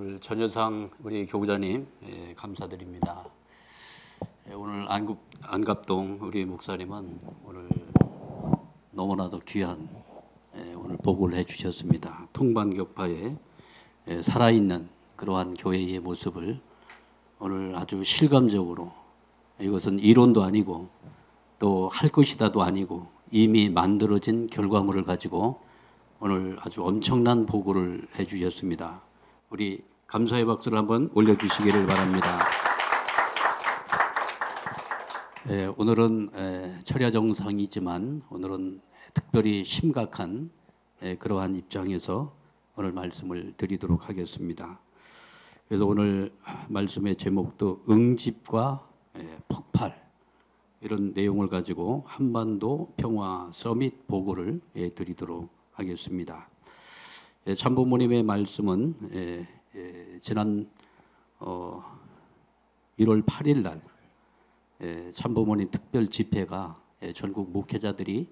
오늘 전여상 우리 교구자님 감사드립니다. 오늘 안갑동 우리 목사님은 오늘 너무나도 귀한 오늘 보고를 해주셨습니다. 통반격파에 살아있는 그러한 교회의 모습을 오늘 아주 실감적으로, 이것은 이론도 아니고 또 할 것이다도 아니고 이미 만들어진 결과물을 가지고 오늘 아주 엄청난 보고를 해주셨습니다. 우리 감사의 박수를 한번 올려주시기를 바랍니다. 오늘은 철야정상이지만 오늘은 특별히 심각한 그러한 입장에서 오늘 말씀을 드리도록 하겠습니다. 그래서 오늘 말씀의 제목도 응집과 폭발, 이런 내용을 가지고 한반도 평화 서밋 보고를 드리도록 하겠습니다. 참부모님의 말씀은 지난 1월 8일 날 참부모님 특별 집회가 전국 목회자들이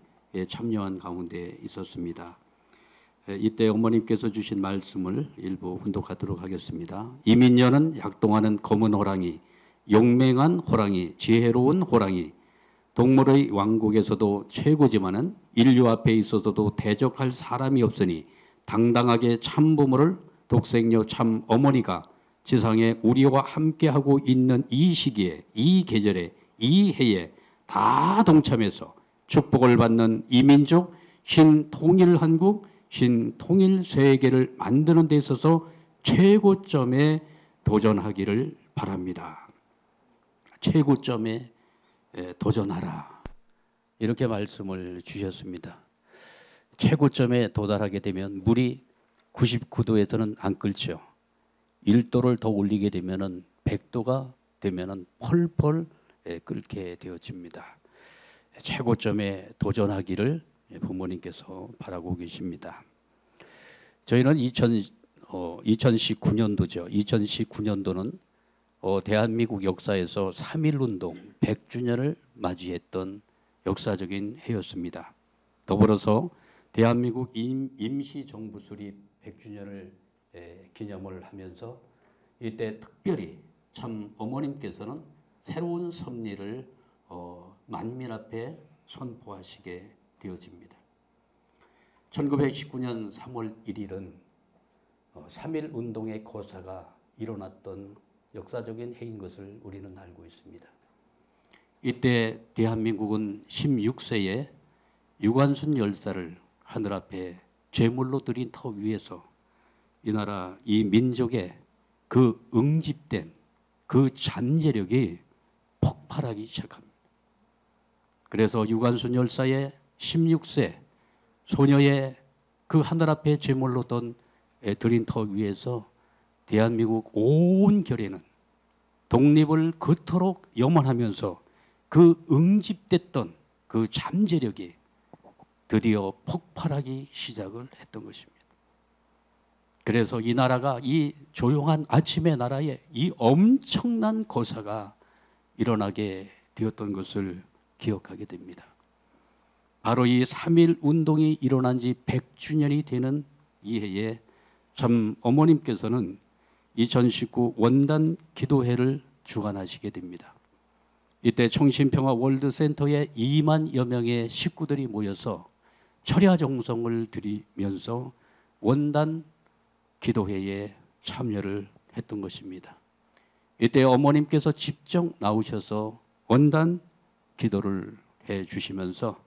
참여한 가운데 있었습니다. 이때 어머님께서 주신 말씀을 일부 훈독하도록 하겠습니다. 이민년은 약동하는 검은 호랑이, 용맹한 호랑이, 지혜로운 호랑이, 동물의 왕국에서도 최고지만은 인류 앞에 있어서도 대적할 사람이 없으니 당당하게 참부모를 독생녀 참 어머니가 지상에 우리와 함께하고 있는 이 시기에, 이 계절에, 이 해에 다 동참해서 축복을 받는 이민족 신통일한국, 신통일세계를 만드는 데 있어서 최고점에 도전하기를 바랍니다. 최고점에 도전하라, 이렇게 말씀을 주셨습니다. 최고점에 도달하게 되면 물이 99도에서는 안 끓죠. 1도를 더 올리게 되면은 100도가 되면은 펄펄 끓게 되어집니다. 최고점에 도전하기를 부모님께서 바라고 계십니다. 저희는 2019년도죠. 2019년도는 대한민국 역사에서 3.1운동 100주년을 맞이했던 역사적인 해였습니다. 더불어서 대한민국 임시정부 수립 100주년을 기념을 하면서 이때 특별히 참 어머님께서는 새로운 섭리를 만민 앞에 선포하시게 되어집니다. 1919년 3월 1일은 3.1운동의 거사가 일어났던 역사적인 해인 것을 우리는 알고 있습니다. 이때 대한민국은 16세에 유관순 열사를 하늘 앞에 제물로 드린 터 위에서 이 나라, 이 민족의 그 응집된 그 잠재력이 폭발하기 시작합니다. 그래서 유관순 열사의 16세 소녀의 그 하늘 앞에 제물로 드린 터 위에서 대한민국 온 결에는 독립을 그토록 염원하면서 그 응집됐던 그 잠재력이 드디어 폭발하기 시작을 했던 것입니다. 그래서 이 나라가, 이 조용한 아침의 나라에 이 엄청난 거사가 일어나게 되었던 것을 기억하게 됩니다. 바로 이 3.1 운동이 일어난 지 100주년이 되는 이 해에 참 어머님께서는 2019 원단 기도회를 주관하시게 됩니다. 이때 청신평화 월드센터에 2만여 명의 식구들이 모여서 철야정성을 드리면서 원단 기도회에 참여를 했던 것입니다. 이때 어머님께서 직접 나오셔서 원단 기도를 해 주시면서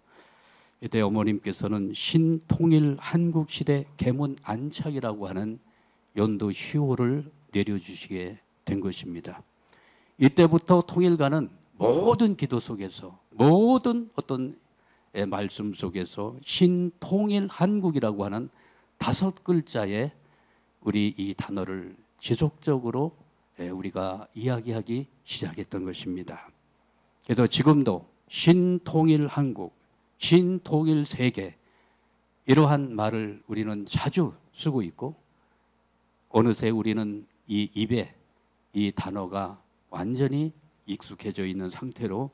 이때 어머님께서는 신통일 한국시대 계문 안착이라고 하는 연도 휴호를 내려주시게 된 것입니다. 이때부터 통일가는 모든 기도 속에서, 모든 어떤 말씀 속에서 신통일 한국이라고 하는 5글자의 우리 이 단어를 지속적으로 우리가 이야기하기 시작했던 것입니다. 그래서 지금도 신통일 한국, 신통일 세계, 이러한 말을 우리는 자주 쓰고 있고, 어느새 우리는 이 입에 이 단어가 완전히 익숙해져 있는 상태로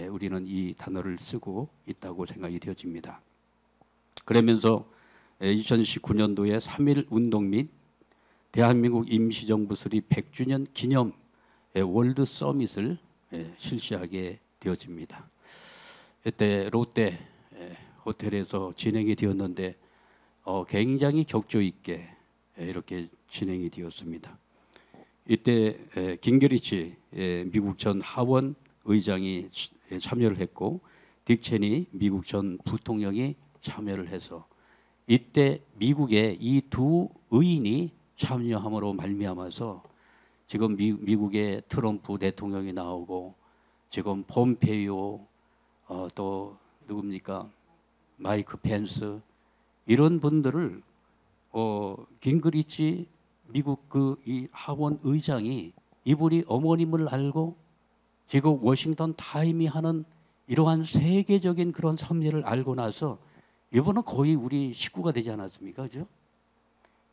우리는 이 단어를 쓰고 있다고 생각이 되어집니다. 그러면서 2019년도에 3.1 운동 및 대한민국 임시정부 수립 100주년 기념 월드 서밋을 실시하게 되어집니다. 이때 롯데 호텔에서 진행이 되었는데 굉장히 격조 있게 이렇게 진행이 되었습니다. 이때 긴게리치 미국 전 하원 의장이 참여를 했고 딕 체니 미국 전 부통령이 참여를 해서 이때 미국의 이 두 의인이 참여함으로 말미암아서 지금 미국의 트럼프 대통령이 나오고 지금 폼페이오 또 누굽니까 마이크 펜스 이런 분들을 긴그리치 미국 그 이 하원 의장이 이분이 어머님을 알고 지금 워싱턴 타임이 하는 이러한 세계적인 그런 섭리를 알고 나서 이분은 거의 우리 식구가 되지 않았습니까? 그죠?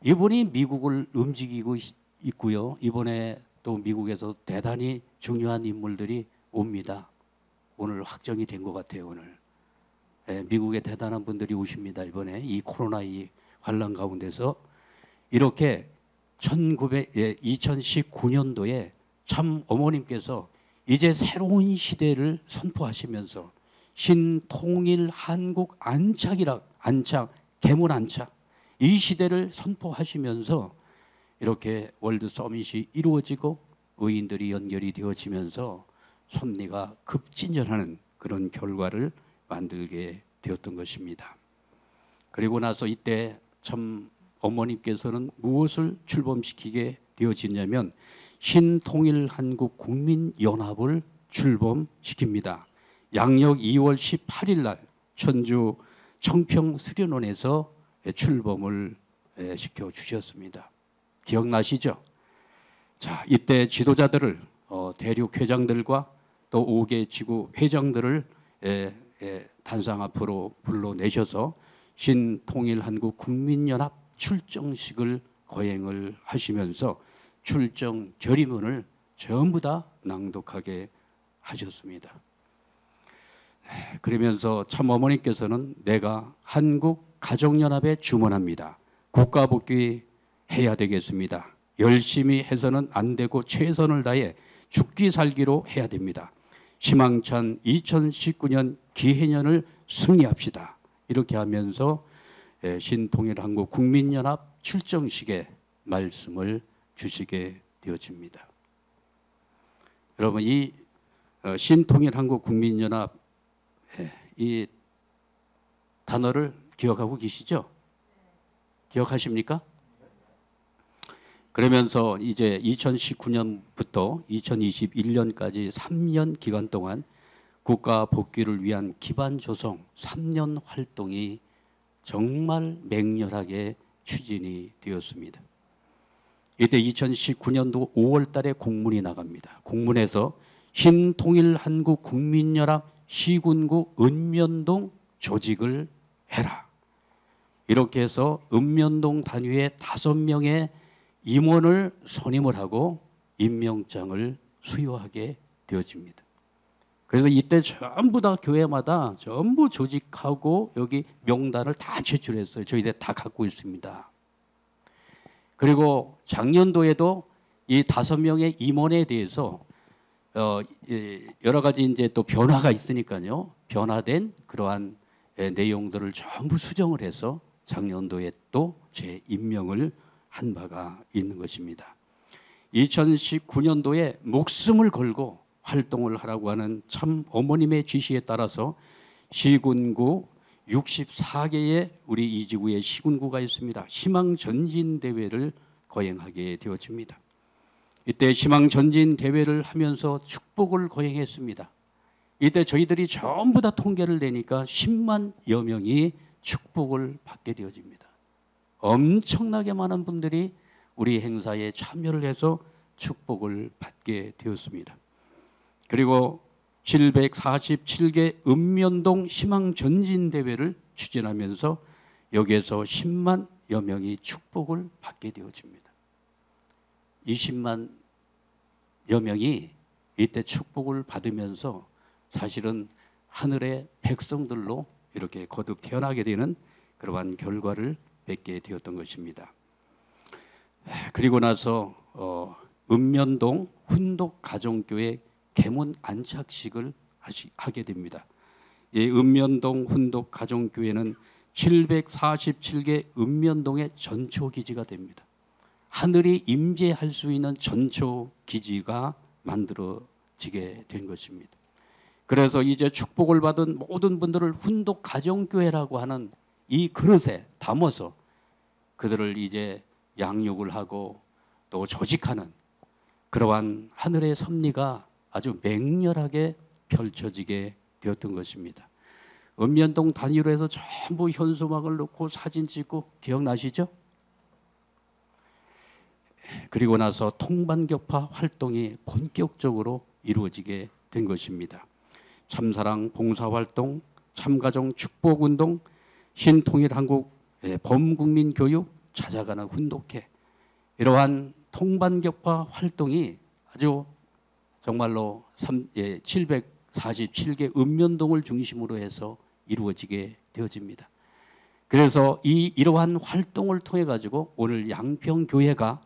이분이 미국을 움직이고 있고요. 이번에 또 미국에서 대단히 중요한 인물들이 옵니다. 오늘 확정이 된 것 같아요. 오늘 미국에 대단한 분들이 오십니다. 이번에 이 코로나 이 환란 가운데서 이렇게 2019년도에 참 어머님께서 이제 새로운 시대를 선포하시면서 신통일 한국 안착 개문 안착 이 시대를 선포하시면서 이렇게 월드 서밋이 이루어지고 의인들이 연결이 되어지면서 섭리가 급진전하는 그런 결과를 만들게 되었던 것입니다. 그리고 나서 이때 참 어머님께서는 무엇을 출범시키게 되어지냐면 신통일 한국 국민연합을 출범시킵니다. 양력 2월 18일 날 천주 청평 수련원에서 출범을 시켜 주셨습니다. 기억나시죠? 자, 이때 지도자들을 대륙 회장들과 또 5개 지구 회장들을 단상 앞으로 불러내셔서 신통일 한국 국민연합 출정식을 거행을 하시면서 출정 결의문을 전부 다 낭독하게 하셨습니다. 그러면서 참 어머니께서는 내가 한국 가정연합에 주문합니다. 국가복귀 해야 되겠습니다. 열심히 해서는 안 되고 최선을 다해 죽기 살기로 해야 됩니다. 희망찬 2019년 기해년을 승리합시다. 이렇게 하면서 신통일 한국 국민연합 출정식에 말씀을 주시게 되어집니다. 여러분 이 신통일 한국 국민연합 이 단어를 기억하고 계시죠? 기억하십니까? 그러면서 이제 2019년부터 2021년까지 3년 기간 동안 국가 복귀를 위한 기반 조성 3년 활동이 정말 맹렬하게 추진이 되었습니다. 이때 2019년도 5월 달에 공문이 나갑니다. 공문에서 신통일 한국 국민연합 시군구 읍면동 조직을 해라. 이렇게 해서 읍면동 단위에 5명의 임원을 선임을 하고 임명장을 수여하게 되어집니다. 그래서 이때 전부 다 교회마다 전부 조직하고 여기 명단을 다 제출했어요. 저희들 다 갖고 있습니다. 그리고 작년도에도 이 5명의 임원에 대해서 여러 가지 이제 또 변화가 있으니까요. 변화된 그러한 내용들을 전부 수정을 해서 작년도에 또 재임명을 한 바가 있는 것입니다. 2019년도에 목숨을 걸고 활동을 하라고 하는 참 어머님의 지시에 따라서 시군구 64개의 우리 이지구의 시군구가 있습니다. 희망전진대회를 거행하게 되어집니다. 이때 희망전진대회를 하면서 축복을 거행했습니다. 이때 저희들이 전부 다 통계를 내니까 10만여 명이 축복을 받게 되어집니다. 엄청나게 많은 분들이 우리 행사에 참여를 해서 축복을 받게 되었습니다. 그리고 747개 읍면동 희망전진대회를 추진하면서 여기에서 10만여 명이 축복을 받게 되어집니다. 20만여 명이 이때 축복을 받으면서 사실은 하늘의 백성들로 이렇게 거듭 태어나게 되는 그러한 결과를 맺게 되었던 것입니다. 그리고 나서 읍면동 훈독 가정교회 개문 안착식을 하게 됩니다. 이 읍면동 훈독 가정교회는 747개 읍면동의 전초기지가 됩니다. 하늘이 임재할 수 있는 전초기지가 만들어지게 된 것입니다. 그래서 이제 축복을 받은 모든 분들을 훈독 가정교회라고 하는 이 그릇에 담아서 그들을 이제 양육을 하고 또 조직하는 그러한 하늘의 섭리가 아주 맹렬하게 펼쳐지게 되었던 것입니다. 읍면동 단위로 해서 전부 현수막을 놓고 사진 찍고 기억나시죠? 그리고 나서 통반격파 활동이 본격적으로 이루어지게 된 것입니다. 참사랑 봉사활동, 참가정 축복운동, 신통일한국 범국민교육, 찾아가는 훈독회, 이러한 통반격파 활동이 아주 정말로 747개 읍면동을 중심으로 해서 이루어지게 되어집니다. 그래서 이러한 활동을 통해 가지고 오늘 양평교회가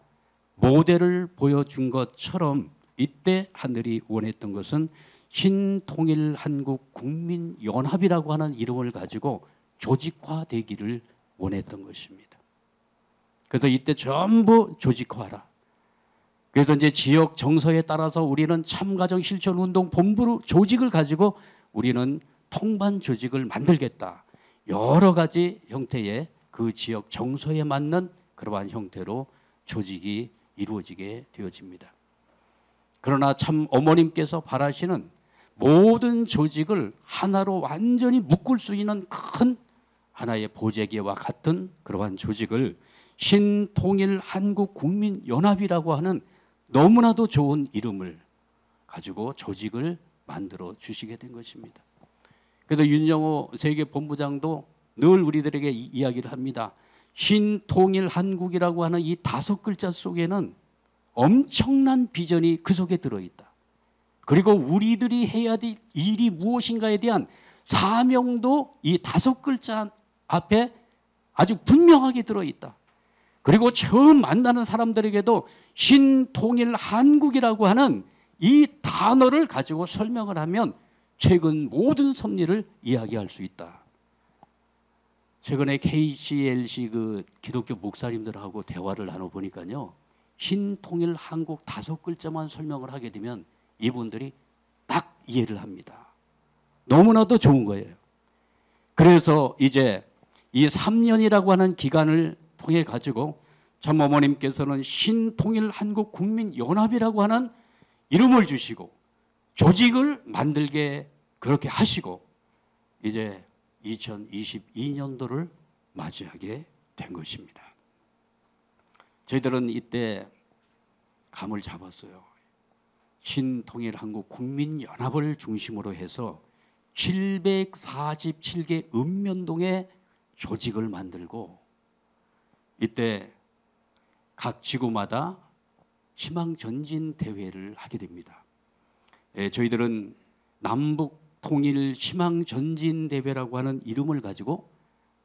모델을 보여준 것처럼 이때 하늘이 원했던 것은 신통일한국국민연합이라고 하는 이름을 가지고 조직화되기를 원했던 것입니다. 그래서 이때 전부 조직화하라. 그래서 이제 지역 정서에 따라서 우리는 참가정 실천운동 본부 조직을 가지고 우리는 통반 조직을 만들겠다. 여러 가지 형태의 그 지역 정서에 맞는 그러한 형태로 조직이 이루어지게 되어집니다. 그러나 참 어머님께서 바라시는 모든 조직을 하나로 완전히 묶을 수 있는 큰 하나의 보재기와 같은 그러한 조직을 신통일한국국민연합이라고 하는 너무나도 좋은 이름을 가지고 조직을 만들어 주시게 된 것입니다. 그래서 윤영호 세계본부장도 늘 우리들에게 이야기를 합니다. 신통일한국이라고 하는 이 5글자 속에는 엄청난 비전이 그 속에 들어있다. 그리고 우리들이 해야 될 일이 무엇인가에 대한 사명도 이 5글자 앞에 아주 분명하게 들어있다. 그리고 처음 만나는 사람들에게도 신통일한국이라고 하는 이 단어를 가지고 설명을 하면 최근 모든 섭리를 이야기할 수 있다. 최근에 KCLC 그 기독교 목사님들하고 대화를 나눠보니까요. 신통일한국 5글자만 설명을 하게 되면 이분들이 딱 이해를 합니다. 너무나도 좋은 거예요. 그래서 이제 이 3년이라고 하는 기간을 통해 가지고 참 어머님께서는 신통일한국국민연합이라고 하는 이름을 주시고 조직을 만들게 그렇게 하시고 이제 2022년도를 맞이하게 된 것입니다. 저희들은 이때 감을 잡았어요. 신통일한국국민연합을 중심으로 해서 747개 읍면동의 조직을 만들고 이때 각 지구마다 희망전진 대회를 하게 됩니다. 저희들은 남북통일 희망전진 대회라고 하는 이름을 가지고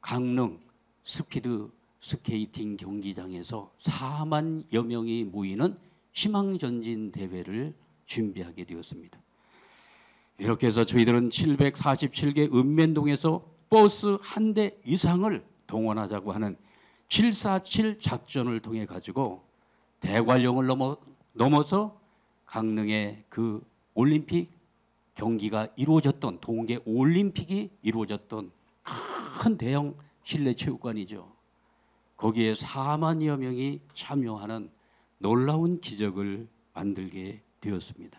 강릉 스피드 스케이팅 경기장에서 4만여 명이 모이는 희망전진 대회를 준비하게 되었습니다. 이렇게 해서 저희들은 747개 읍면동에서 버스 한 대 이상을 동원하자고 하는 747 작전을 통해 가지고 대관령을 넘어서 강릉의 그 올림픽 경기가 이루어졌던 동계 올림픽이 이루어졌던 큰 대형 실내 체육관이죠. 거기에 4만여 명이 참여하는 놀라운 기적을 만들게 되었습니다.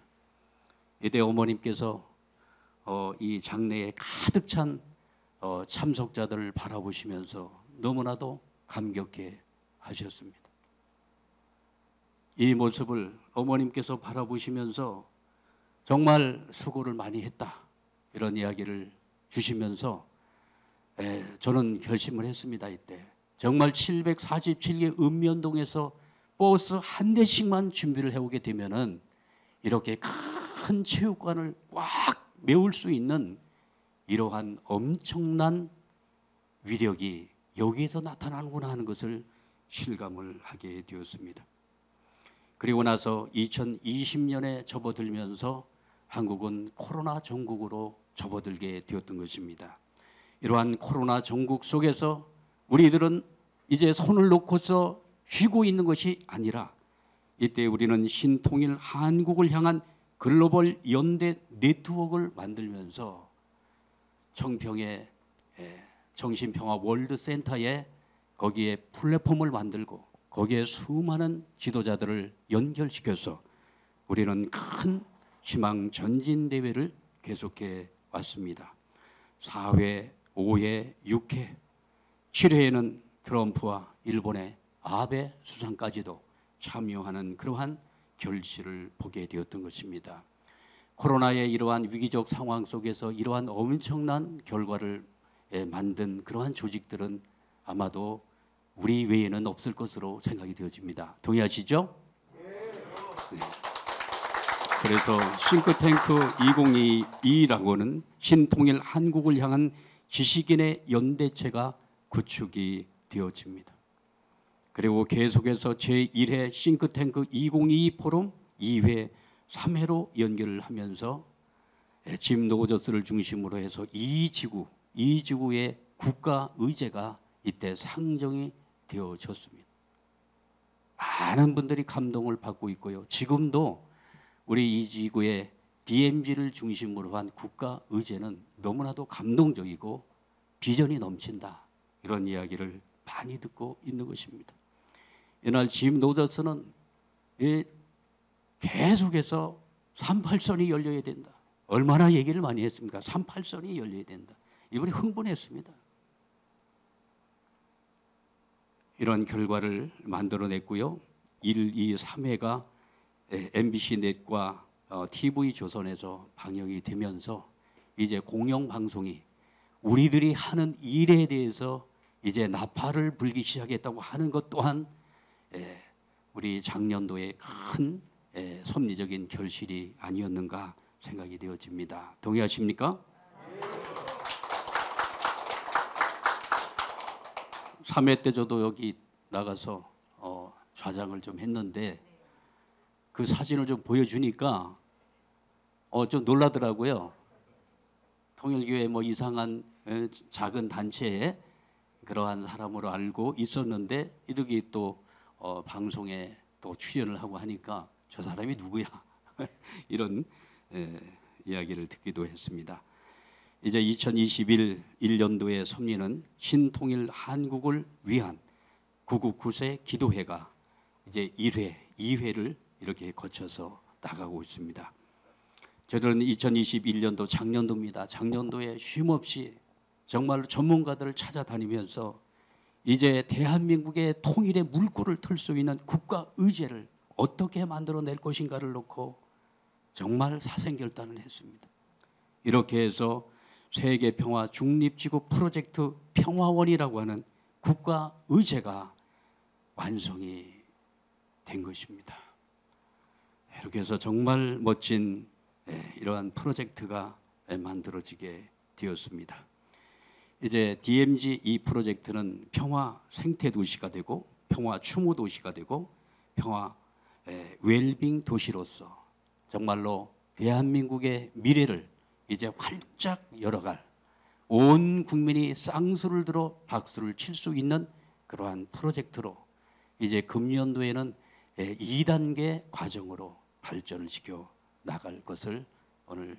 이때 어머님께서 이 장내에 가득 찬 참석자들을 바라보시면서 너무나도 감격해 하셨습니다. 이 모습을 어머님께서 바라보시면서 정말 수고를 많이 했다 이런 이야기를 주시면서 저는 결심을 했습니다. 이때 정말 747개 읍면동에서 버스 한 대씩만 준비를 해오게 되면은 이렇게 큰 체육관을 꽉 메울 수 있는 이러한 엄청난 위력이 여기에서 나타나는구나 하는 것을 실감을 하게 되었습니다. 그리고 나서 2020년에 접어들면서 한국은 코로나 전국으로 접어들게 되었던 것입니다. 이러한 코로나 전국 속에서 우리들은 이제 손을 놓고서 쉬고 있는 것이 아니라 이때 우리는 신통일 한국을 향한 글로벌 연대 네트워크를 만들면서 청평의 정신평화 월드센터에 거기에 플랫폼을 만들고 거기에 수많은 지도자들을 연결시켜서 우리는 큰 희망 전진 대회를 계속해 왔습니다. 4회, 5회, 6회, 7회에는 트럼프와 일본의 아베 수상까지도 참여하는 그러한 결실을 보게 되었던 것입니다. 코로나의 이러한 위기적 상황 속에서 이러한 엄청난 결과를 만든 그러한 조직들은 아마도 우리 외에는 없을 것으로 생각이 되어집니다. 동의하시죠? 네. 그래서 싱크탱크 2022라고는 신통일 한국을 향한 지식인의 연대체가 구축이 되어집니다. 그리고 계속해서 제1회 싱크탱크 2022 포럼 2회, 3회로 연결을 하면서 짐 로저스를 중심으로 해서 이 지구의 국가 의제가 이때 상정이 되어졌습니다. 많은 분들이 감동을 받고 있고요. 지금도 우리 이 지구의 DMZ를 중심으로 한 국가 의제는 너무나도 감동적이고 비전이 넘친다. 이런 이야기를 많이 듣고 있는 것입니다. 이날 짐 로저스는 계속해서 38선이 열려야 된다. 얼마나 얘기를 많이 했습니까? 38선이 열려야 된다. 이분이 흥분했습니다. 이런 결과를 만들어냈고요. 1, 2, 3회가 MBC 넷과 TV조선에서 방영이 되면서 이제 공영방송이 우리들이 하는 일에 대해서 이제 나팔을 불기 시작했다고 하는 것 또한 우리 작년도에 큰 섭리적인 결실이 아니었는가 생각이 되어집니다. 동의하십니까? 3회 때 저도 여기 나가서 좌장을 좀 했는데 그 사진을 좀 보여주니까 좀 놀라더라고요. 통일교회 뭐 이상한 작은 단체에 그러한 사람으로 알고 있었는데 이렇게 또 방송에 또 출연을 하고 하니까 저 사람이 누구야? 이런 이야기를 듣기도 했습니다. 이제 2021년도의 섭리는 신통일 한국을 위한 999세 기도회가 이제 1회, 2회를 이렇게 거쳐서 나가고 있습니다. 저들은 2021년도 작년도입니다. 작년도에 쉼없이 정말로 전문가들을 찾아다니면서 이제 대한민국의 통일의 물꼬를 틀 수 있는 국가 의제를 어떻게 만들어낼 것인가를 놓고 정말 사생결단을 했습니다. 이렇게 해서 세계평화 중립지구 프로젝트 평화원이라고 하는 국가 의제가 완성이 된 것입니다. 이렇게 해서 정말 멋진 이러한 프로젝트가 만들어지게 되었습니다. 이제 DMZ 이 프로젝트는 평화 생태 도시가 되고 평화 추모 도시가 되고 평화 웰빙 도시로서 정말로 대한민국의 미래를 이제 활짝 열어갈 온 국민이 쌍수를 들어 박수를 칠 수 있는 그러한 프로젝트로 이제 금년도에는 2단계 과정으로 발전을 시켜 나갈 것을 오늘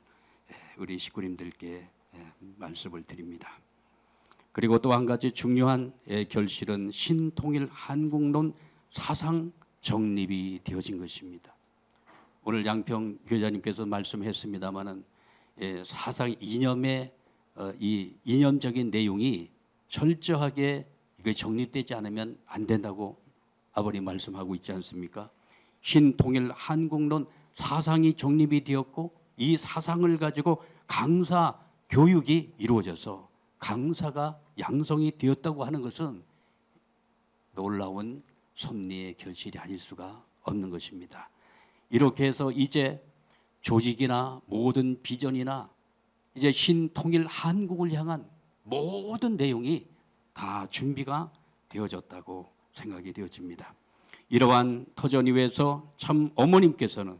우리 식구님들께 말씀을 드립니다. 그리고 또 한 가지 중요한 결실은 신통일 한국론 사상 정립이 되어진 것입니다. 오늘 양평 교장님께서 말씀했습니다마는 사상 이념의 이 이념적인 내용이 철저하게 정립되지 않으면 안 된다고 아버님 말씀하고 있지 않습니까? 신통일 한국론 사상이 정립이 되었고 이 사상을 가지고 강사 교육이 이루어져서 강사가 양성이 되었다고 하는 것은 놀라운 섭리의 결실이 아닐 수가 없는 것입니다. 이렇게 해서 이제 조직이나 모든 비전이나 이제 신통일 한국을 향한 모든 내용이 다 준비가 되어졌다고 생각이 되어집니다. 이러한 터전 위에서 참 어머님께서는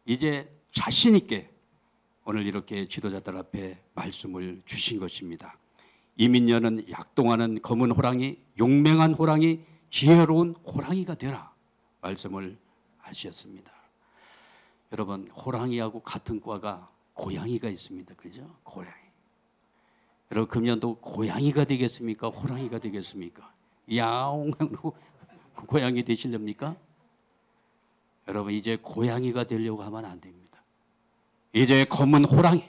이제 자신 있게 오늘 이렇게 지도자들 앞에 말씀을 주신 것입니다. 이민년은 약동하는 검은 호랑이, 용맹한 호랑이, 지혜로운 호랑이가 되라 말씀을 하셨습니다. 여러분, 호랑이하고 같은 과가 고양이가 있습니다. 그죠? 고양이. 여러분, 금년도 고양이가 되겠습니까? 호랑이가 되겠습니까? 야옹하고 고양이 되시렵니까? 여러분, 이제 고양이가 되려고 하면 안 됩니다. 이제 검은 호랑이,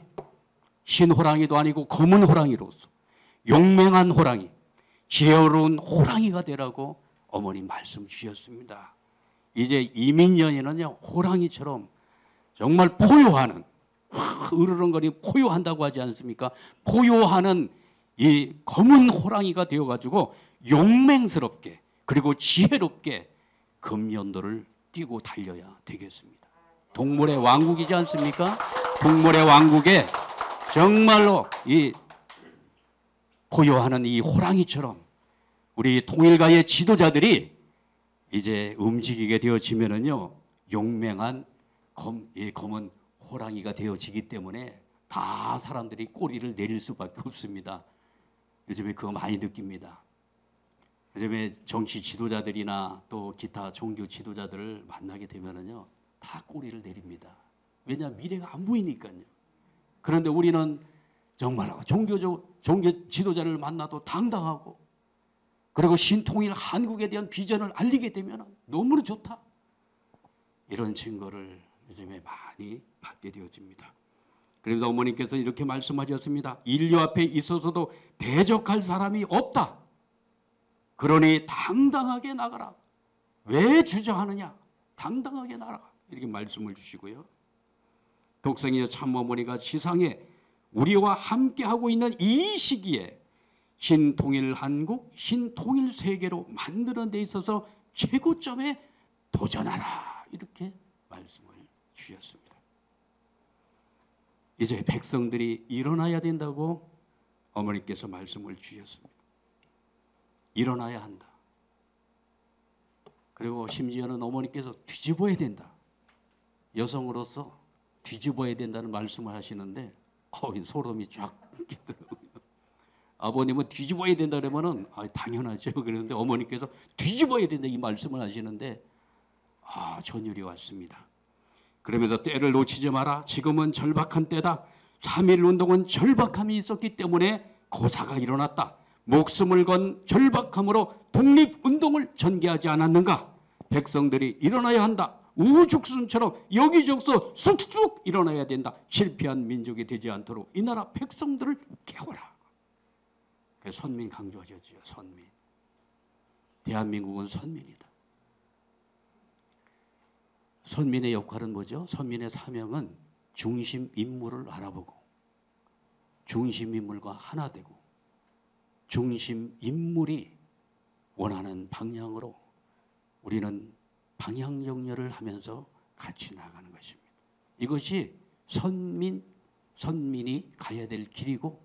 흰호랑이도 아니고 검은 호랑이로서 용맹한 호랑이, 지혜로운 호랑이가 되라고 어머니 말씀 주셨습니다. 이제 이민년에는요, 호랑이처럼 정말 포효하는, 으르렁거리 포효한다고 하지 않습니까? 포효하는 이 검은 호랑이가 되어가지고 용맹스럽게 그리고 지혜롭게 금연도를 뛰고 달려야 되겠습니다. 동물의 왕국이지 않습니까? 동물의 왕국에 정말로 이 포효하는 이 호랑이처럼 우리 통일가의 지도자들이 이제 움직이게 되어지면은요, 용맹한 검은 호랑이가 되어지기 때문에 다 사람들이 꼬리를 내릴 수밖에 없습니다. 요즘에 그거 많이 느낍니다. 요즘에 정치 지도자들이나 또 기타 종교 지도자들을 만나게 되면은요, 다 꼬리를 내립니다. 왜냐, 미래가 안 보이니까요. 그런데 우리는 정말 종교 지도자를 만나도 당당하고, 그리고 신통일 한국에 대한 비전을 알리게 되면 너무나 좋다, 이런 증거를 요즘에 많이 받게 되어집니다. 그래서 어머님께서 이렇게 말씀하셨습니다. 인류 앞에 있어서도 대적할 사람이 없다. 그러니 당당하게 나가라. 왜 주저하느냐? 당당하게 나가라. 이렇게 말씀을 주시고요. 독생의 참어머니가 지상에 우리와 함께하고 있는 이 시기에 신통일 한국, 신통일 세계로 만드는 데 있어서 최고점에 도전하라. 이렇게 말씀을 주셨습니다. 이제 백성들이 일어나야 된다고 어머니께서 말씀을 주셨습니다. 일어나야 한다. 그리고 심지어는 어머니께서 뒤집어야 된다. 여성으로서 뒤집어야 된다는 말씀을 하시는데 소름이 쫙 끼더라고요. 아버님은 뒤집어야 된다 그러면은 당연하죠. 그런데 어머니께서 뒤집어야 된다 이 말씀을 하시는데 전율이 왔습니다. 그러면서 때를 놓치지 마라. 지금은 절박한 때다. 3.1 운동은 절박함이 있었기 때문에 고사가 일어났다. 목숨을 건 절박함으로 독립운동을 전개하지 않았는가? 백성들이 일어나야 한다. 우죽순처럼 여기저기서 쑥쑥 일어나야 된다. 실패한 민족이 되지 않도록 이 나라 백성들을 깨워라. 선민 강조하셨죠. 선민. 대한민국은 선민이다. 선민의 역할은 뭐죠? 선민의 사명은 중심 인물을 알아보고 중심 인물과 하나 되고 중심 인물이 원하는 방향으로 우리는 방향 정렬을 하면서 같이 나가는 것입니다. 이것이 선민이 가야 될 길이고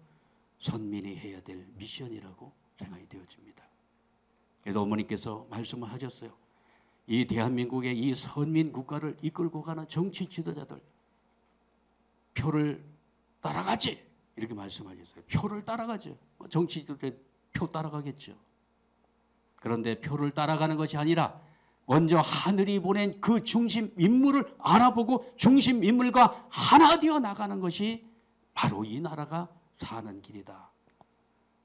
선민이 해야 될 미션이라고 생각이 되어집니다. 그래서 어머니께서 말씀을 하셨어요. 이 대한민국의 이 선민 국가를 이끌고 가는 정치 지도자들 표를 따라가지 이렇게 말씀하셨어요. 표를 따라가죠. 정치 지도자 표 따라가겠죠. 그런데 표를 따라가는 것이 아니라 먼저 하늘이 보낸 그 중심 인물을 알아보고 중심 인물과 하나 되어 나가는 것이 바로 이 나라가 사는 길이다.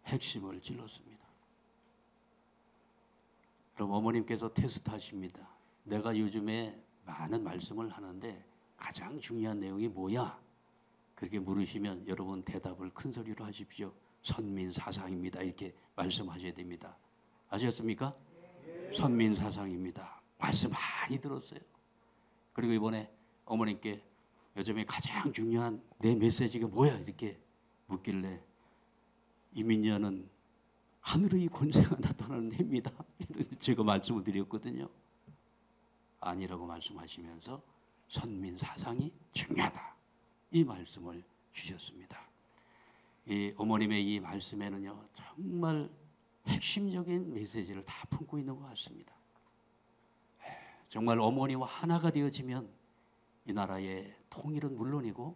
핵심을 찔렀습니다. 그럼 어머님께서 테스트하십니다. 내가 요즘에 많은 말씀을 하는데 가장 중요한 내용이 뭐야? 그렇게 물으시면 여러분 대답을 큰 소리로 하십시오. 선민사상입니다. 이렇게 말씀하셔야 됩니다. 아셨습니까? 선민사상입니다. 말씀 많이 들었어요. 그리고 이번에 어머님께 요즘에 가장 중요한 내 메시지가 뭐야? 이렇게 묻길래 이민년은 하늘의 권세가 나타나는 해입니다. 제가 말씀을 드렸거든요. 아니라고 말씀하시면서 선민사상이 중요하다. 이 말씀을 주셨습니다. 이 어머님의 이 말씀에는요, 정말 핵심적인 메시지를 다 품고 있는 것 같습니다. 정말 어머니와 하나가 되어지면 이 나라의 통일은 물론이고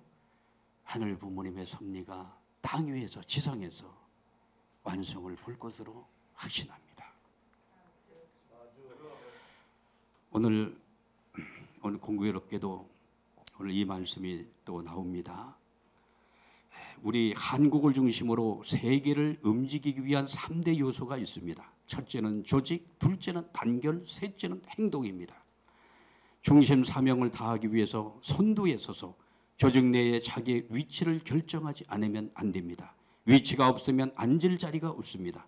하늘 부모님의 섭리가 땅 위에서 지상에서 완성을 볼 것으로 확신합니다. 오늘 공교롭게도 오늘 이 말씀이 또 나옵니다. 우리 한국을 중심으로 세계를 움직이기 위한 3대 요소가 있습니다. 첫째는 조직, 둘째는 단결, 셋째는 행동입니다. 중심 사명을 다하기 위해서 선두에 서서 조직 내에 자기의 위치를 결정하지 않으면 안 됩니다. 위치가 없으면 앉을 자리가 없습니다.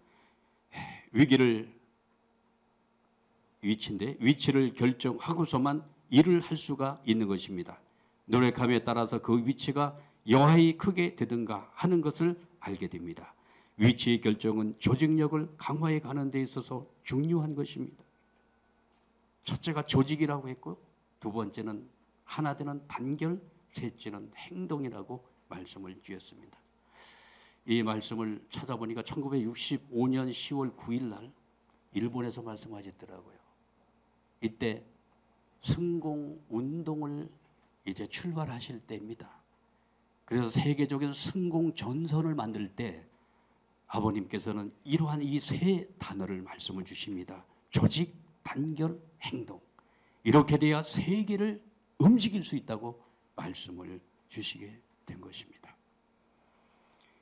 위치를 결정하고서만 일을 할 수가 있는 것입니다. 노력함에 따라서 그 위치가 여하이 크게 되든가 하는 것을 알게 됩니다. 위치의 결정은 조직력을 강화해 가는 데 있어서 중요한 것입니다. 첫째가 조직이라고 했고 두 번째는 하나 되는 단결, 셋째는 행동이라고 말씀을 주셨습니다. 이 말씀을 찾아보니까 1965년 10월 9일 날 일본에서 말씀하셨더라고요. 이때 승공 운동을 이제 출발하실 때입니다. 그래서 세계적인 승공 전선을 만들 때 아버님께서는 이러한 이 세 단어를 말씀을 주십니다. 조직, 단결, 행동. 이렇게 돼야 세계를 움직일 수 있다고 말씀을 주시게 된 것입니다.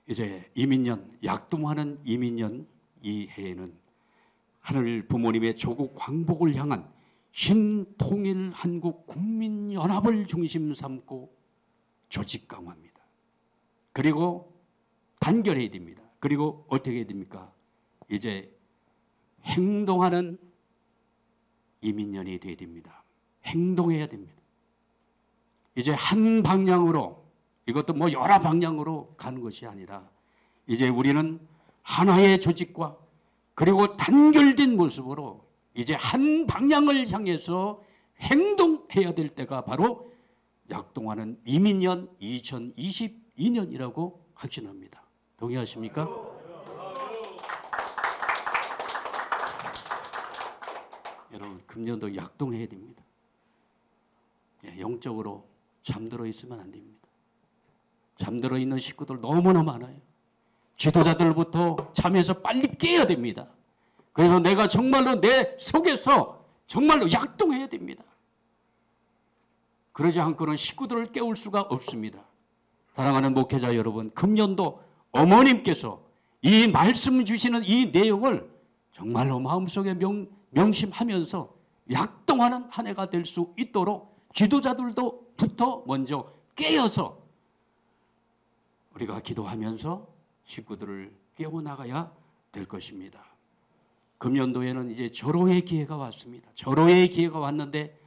이제 이민년, 약동하는 이민년 이 해에는 하늘 부모님의 조국 광복을 향한 신통일 한국 국민연합을 중심 삼고 조직 강화입니다. 그리고 단결해야 됩니다. 그리고 어떻게 해야 됩니까? 이제 행동하는 이민년이 되어야 됩니다. 행동해야 됩니다. 이제 한 방향으로, 이것도 뭐 여러 방향으로 가는 것이 아니라 이제 우리는 하나의 조직과 그리고 단결된 모습으로 이제 한 방향을 향해서 행동해야 될 때가 바로 약동하는 이민년 2022년이라고 확신합니다. 동의하십니까? 여러분, 금년도 약동해야 됩니다. 영적으로 잠들어 있으면 안 됩니다. 잠들어 있는 식구들 너무나 많아요. 지도자들부터 잠에서 빨리 깨야 됩니다. 그래서 내가 정말로 내 속에서 정말로 약동해야 됩니다. 그러지 않고는 식구들을 깨울 수가 없습니다. 사랑하는 목회자 여러분, 금년도 어머님께서 이 말씀 주시는 이 내용을 정말로 마음속에 명심하면서 약동하는 한 해가 될 수 있도록 지도자들도부터 먼저 깨어서 우리가 기도하면서 식구들을 깨워나가야 될 것입니다. 금년도에는 이제 절호의 기회가 왔습니다. 절호의 기회가 왔는데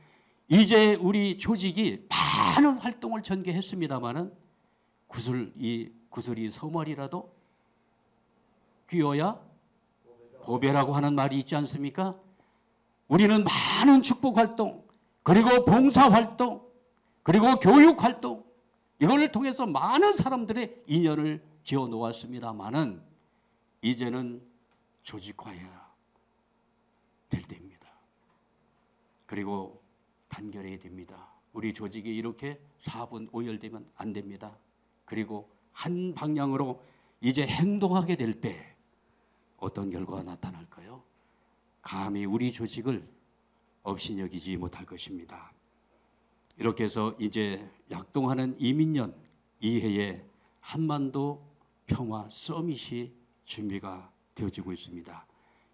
이제 우리 조직이 많은 활동을 전개했습니다마는 구슬이 서머리라도 귀어야 보배라고 하는 말이 있지 않습니까? 우리는 많은 축복 활동, 그리고 봉사 활동, 그리고 교육 활동, 이걸 통해서 많은 사람들의 인연을 지어 놓았습니다마는 이제는 조직화해야 될 때입니다. 그리고 단결해야 됩니다. 우리 조직이 이렇게 4분 오열되면 안 됩니다. 그리고 한 방향으로 이제 행동하게 될 때 어떤 결과가 나타날까요? 감히 우리 조직을 업신여기지 못할 것입니다. 이렇게 해서 이제 약동하는 이민년 이해에 한반도 평화 서밋이 준비가 되어지고 있습니다.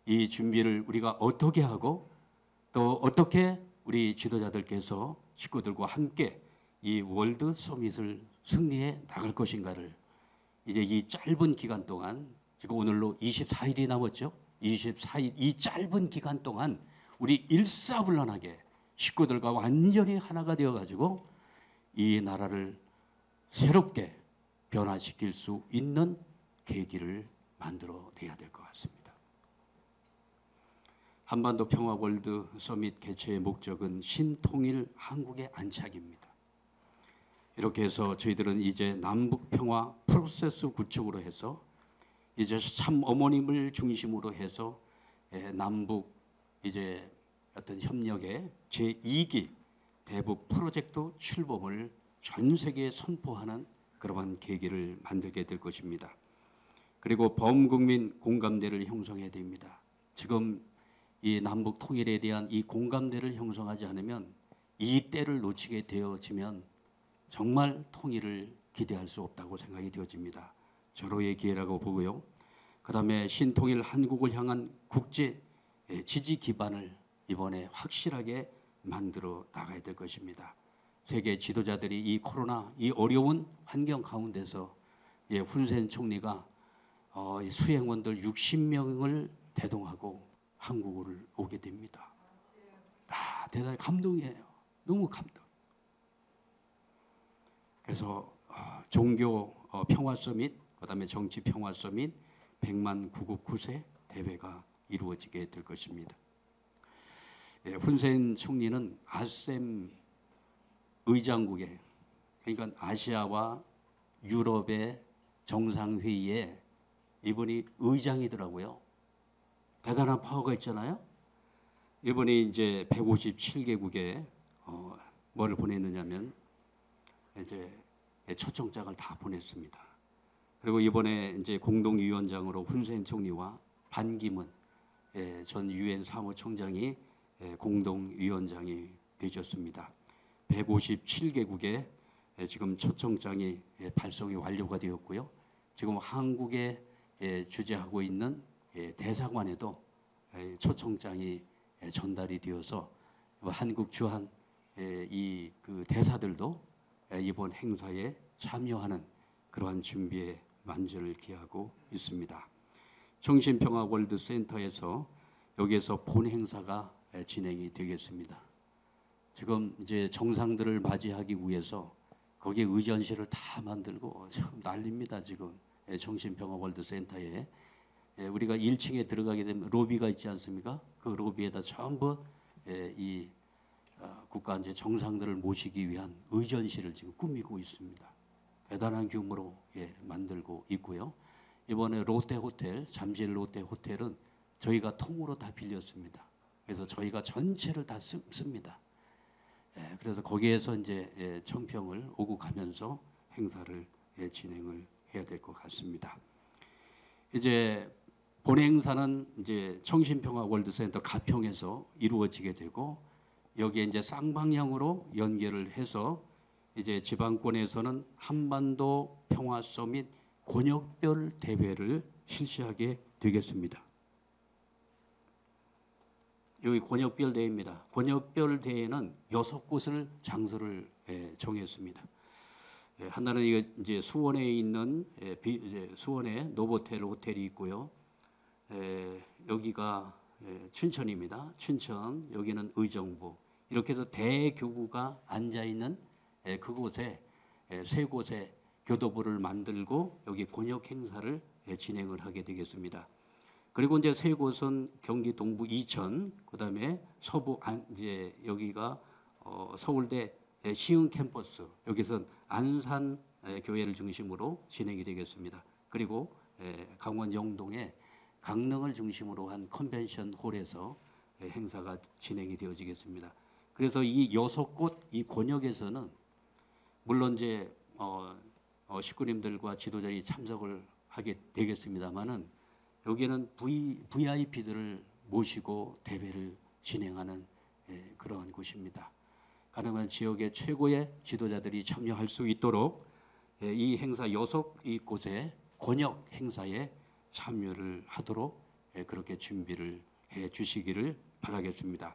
이 준비를 우리가 어떻게 하고 또 어떻게 우리 지도자들께서 식구들과 함께 이 월드 서밋을 승리해 나갈 것인가를 이제 이 짧은 기간 동안, 지금 오늘로 24일이 남았죠. 24일 이 짧은 기간 동안 우리 일사불란하게 식구들과 완전히 하나가 되어가지고 이 나라를 새롭게 변화시킬 수 있는 계기를 만들어내야 될 것 같습니다. 한반도 평화 월드 서밋 개최의 목적은 신통일 한국의 안착입니다. 이렇게 해서 저희들은 이제 남북 평화 프로세스 구축으로 해서 이제 참 어머님을 중심으로 해서 남북 이제 어떤 협력의 제2기 대북 프로젝트 출범을 전 세계에 선포하는 그러한 계기를 만들게 될 것입니다. 그리고 범국민 공감대를 형성해야 됩니다. 지금 이 남북 통일에 대한 이 공감대를 형성하지 않으면 이 때를 놓치게 되어지면 정말 통일을 기대할 수 없다고 생각이 되어집니다. 절호의 기회라고 보고요. 그다음에 신통일 한국을 향한 국제 지지 기반을 이번에 확실하게 만들어 나가야 될 것입니다. 세계 지도자들이 이 코로나 이 어려운 환경 가운데서 훈센 총리가 수행원들 60명을 대동하고 한국을 오게 됩니다. 대단히 감동이에요. 너무 감동. 그래서 종교 평화 서밋, 그다음에 정치 평화 서밋 100만 구국 9세 대회가 이루어지게 될 것입니다. 훈센 총리는 아셈 의장국에, 그러니까 아시아와 유럽의 정상회의에 이분이 의장이더라고요. 대단한 파워가 있잖아요. 이번에 이제 157개국에 뭐를 보냈느냐면 이제 초청장을 다 보냈습니다. 그리고 이번에 이제 공동위원장으로 훈센 총리와 반기문 전 유엔 사무총장이 공동위원장이 되셨습니다. 157개국에 지금 초청장이 발송이 완료가 되었고요. 지금 한국에 주재하고 있는 대사관에도 초청장이 전달이 되어서 한국 주한 이 그 대사들도 이번 행사에 참여하는 그러한 준비에 만전을 기하고 있습니다. 정신평화 월드센터에서 여기에서 본 행사가 진행이 되겠습니다. 지금 이제 정상들을 맞이하기 위해서 거기에 의전실을 다 만들고 참 난립니다. 지금 정신평화 월드센터에 우리가 1층에 들어가게 되면 로비가 있지 않습니까? 그 로비에다 전부 이 국가 이제 정상들을 모시기 위한 의전실을 지금 꾸미고 있습니다. 대단한 규모로 만들고 있고요. 이번에 롯데호텔, 잠실 롯데호텔은 저희가 통으로 다 빌렸습니다. 그래서 저희가 전체를 다 씁니다. 그래서 거기에서 이제 청평을 오고 가면서 행사를 진행을 해야 될 것 같습니다. 이제 본 행사는 이제 청신평화 월드센터 가평에서 이루어지게 되고 여기에 이제 쌍방향으로 연결을 해서 이제 지방권에서는 한반도 평화 서밋 권역별 대회를 실시하게 되겠습니다. 여기 권역별 대회입니다. 권역별 대회는 6곳을 장소를 정했습니다. 하나는 이제 수원에 있는 수원에 노보텔 호텔이 있고요. 여기가 춘천입니다. 춘천, 여기는 의정부. 이렇게 해서 대교구가 앉아 있는 그곳에 세 곳의 교도부를 만들고 여기 권역 행사를 진행을 하게 되겠습니다. 그리고 이제 세 곳은 경기 동부 이천, 그다음에 서부 이제 여기가 서울대 시흥 캠퍼스, 여기선 안산 교회를 중심으로 진행이 되겠습니다. 그리고 강원 영동에 강릉을 중심으로 한 컨벤션 홀에서 행사가 진행이 되어지겠습니다. 그래서 이 6곳 이 권역에서는 물론 이제 식구님들과 지도자들이 참석을 하게 되겠습니다만은 여기는 VIP들을 모시고 대회를 진행하는 그러한 곳입니다. 가능한 지역의 최고의 지도자들이 참여할 수 있도록 이 행사 6곳의 권역 행사에 참여를 하도록 그렇게 준비를 해 주시기를 바라겠습니다.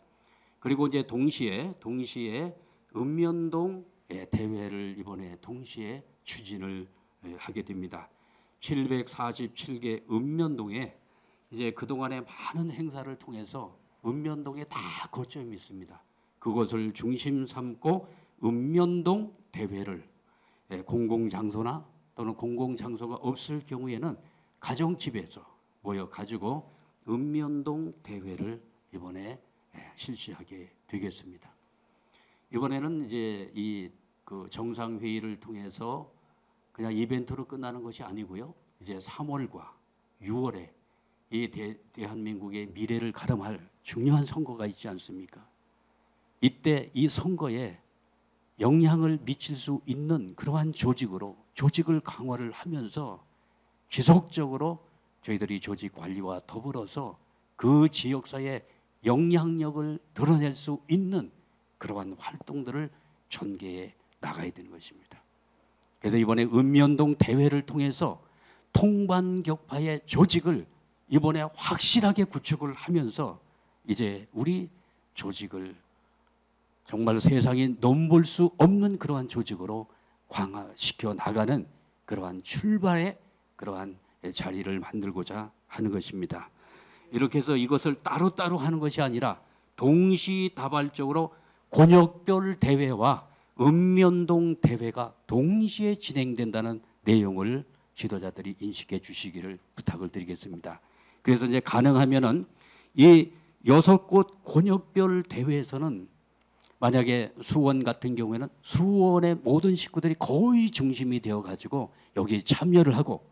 그리고 이제 동시에 읍면동 대회를 이번에 동시에 추진을 하게 됩니다. 747개 읍면동에 이제 그동안에 많은 행사를 통해서 읍면동에 다 거점이 있습니다. 그것을 중심 삼고 읍면동 대회를 공공장소나 또는 공공장소가 없을 경우에는 가정집에서 모여 가지고 읍면동 대회를 이번에 실시하게 되겠습니다. 이번에는 이제 이 그 정상회의를 통해서 그냥 이벤트로 끝나는 것이 아니고요. 이제 3월과 6월에 이 대한민국의 미래를 가름할 중요한 선거가 있지 않습니까? 이때 이 선거에 영향을 미칠 수 있는 그러한 조직으로 조직을 강화를 하면서 지속적으로 저희들이 조직 관리와 더불어서 그 지역사회의 영향력을 드러낼 수 있는 그러한 활동들을 전개해 나가야 되는 것입니다. 그래서 이번에 읍면동 대회를 통해서 통반격파의 조직을 이번에 확실하게 구축을 하면서 이제 우리 조직을 정말 세상에 넘볼 수 없는 그러한 조직으로 강화시켜 나가는 그러한 출발의 그러한 자리를 만들고자 하는 것입니다. 이렇게 해서 이것을 따로따로 하는 것이 아니라 동시다발적으로 권역별 대회와 읍면동 대회가 동시에 진행된다는 내용을 지도자들이 인식해 주시기를 부탁을 드리겠습니다. 그래서 이제 가능하면은 이 6곳 권역별 대회에서는 만약에 수원 같은 경우에는 수원의 모든 식구들이 거의 중심이 되어 가지고 여기 참여를 하고,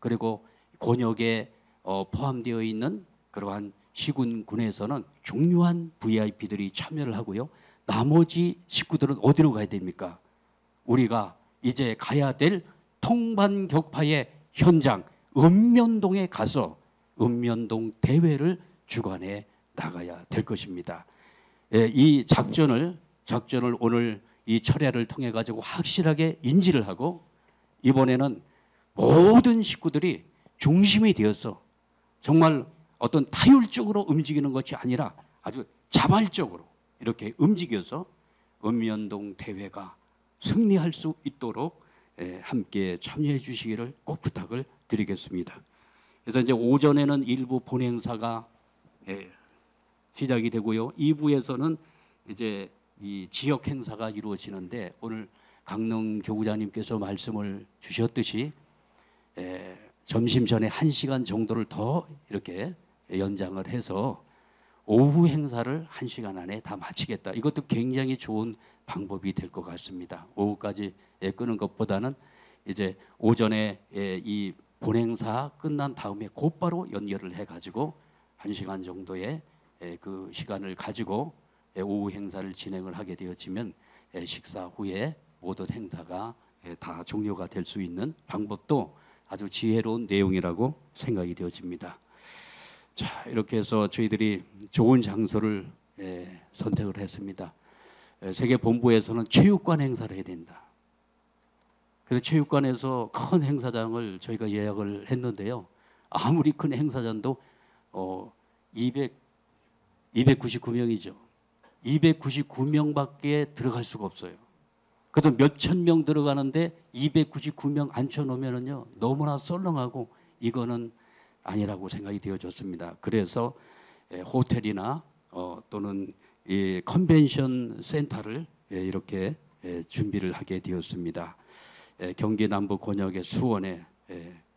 그리고 권역에 포함되어 있는 그러한 시군군에서는 중요한 VIP들이 참여를 하고요. 나머지 식구들은 어디로 가야 됩니까? 우리가 이제 가야 될 통반격파의 현장 읍면동에 가서 읍면동 대회를 주관해 나가야 될 것입니다. 이 작전을 오늘 이 철야를 통해 가지고 확실하게 인지를 하고, 이번에는 모든 식구들이 중심이 되어서 정말 어떤 타율적으로 움직이는 것이 아니라 아주 자발적으로 이렇게 움직여서 읍면동 대회가 승리할 수 있도록 함께 참여해 주시기를 꼭 부탁을 드리겠습니다. 그래서 이제 오전에는 일부 본행사가 시작이 되고요. 2부에서는 이제 이 지역 행사가 이루어지는데, 오늘 강릉 교구장님께서 말씀을 주셨듯이 점심 전에 1시간 정도를 더 이렇게 연장을 해서 오후 행사를 1시간 안에 다 마치겠다. 이것도 굉장히 좋은 방법이 될 것 같습니다. 오후까지 끄는 것보다는 이제 오전에 이 본행사 끝난 다음에 곧바로 연결을 해가지고 1시간 정도의 그 시간을 가지고 오후 행사를 진행을 하게 되어지면 식사 후에 모든 행사가 다 종료가 될 수 있는 방법도 아주 지혜로운 내용이라고 생각이 되어집니다. 자, 이렇게 해서 저희들이 좋은 장소를 선택을 했습니다. 세계본부에서는 체육관 행사를 해야 된다. 그래서 체육관에서 큰 행사장을 저희가 예약을 했는데요. 아무리 큰 행사장도 299명이죠. 299명밖에 들어갈 수가 없어요. 그래도 몇천 명 들어가는데 299명 앉혀놓으면요 너무나 썰렁하고 이거는 아니라고 생각이 되어졌습니다. 그래서 호텔이나 또는 이 컨벤션 센터를 이렇게 준비를 하게 되었습니다. 경기 남부 권역의 수원에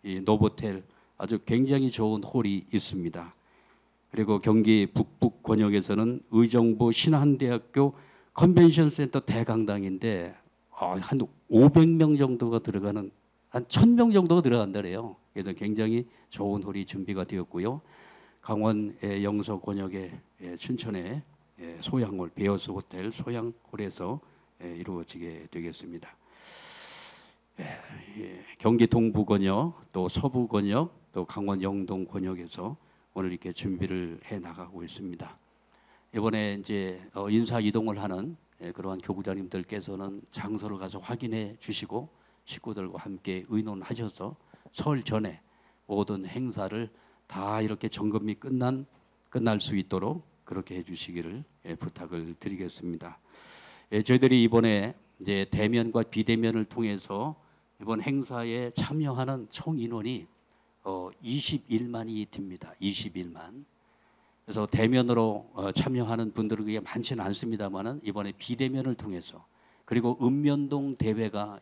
이 노보텔 아주 굉장히 좋은 홀이 있습니다. 그리고 경기 북부 권역에서는 의정부 신한대학교 컨벤션 센터 대강당인데 한 500명 정도가 들어가는, 한 1000명 정도가 들어간다래요. 그래서 굉장히 좋은 홀이 준비가 되었고요. 강원 영서 권역의 춘천의 소양홀 베어스 호텔 소양홀에서 이루어지게 되겠습니다. 경기 동부 권역, 또 서부 권역, 또 강원 영동 권역에서 오늘 이렇게 준비를 해 나가고 있습니다. 이번에 이제 인사 이동을 하는 그러한 교구장님들께서는 장소를 가서 확인해 주시고 식구들과 함께 의논하셔서 설 전에 모든 행사를 다 이렇게 점검이 끝날 수 있도록 그렇게 해주시기를 부탁을 드리겠습니다. 저희들이 이번에 이제 대면과 비대면을 통해서 이번 행사에 참여하는 총 인원이 21만이 됩니다. 21만. 그래서 대면으로 참여하는 분들은 그게 많지는 않습니다만은 이번에 비대면을 통해서, 그리고 읍면동 대회가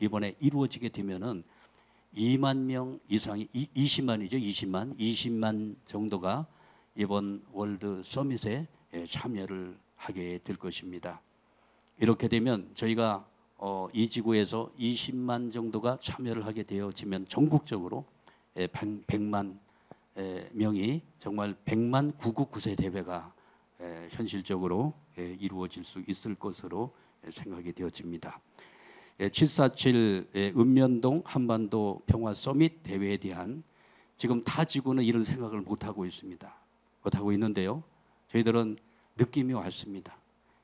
이번에 이루어지게 되면은 2만 명 이상이 20만이죠. 20만 정도가 이번 월드 서밋에 참여를 하게 될 것입니다. 이렇게 되면 저희가 이 지구에서 20만 정도가 참여를 하게 되어지면 전국적으로 100만 명이 정말 100만 999세 대회가 현실적으로 이루어질 수 있을 것으로 생각이 되어집니다. 747 읍면동 한반도 평화 서밋 대회에 대한 지금 타 지구는 이런 생각을 못하고 있습니다. 못하고 있는데요. 저희들은 느낌이 왔습니다.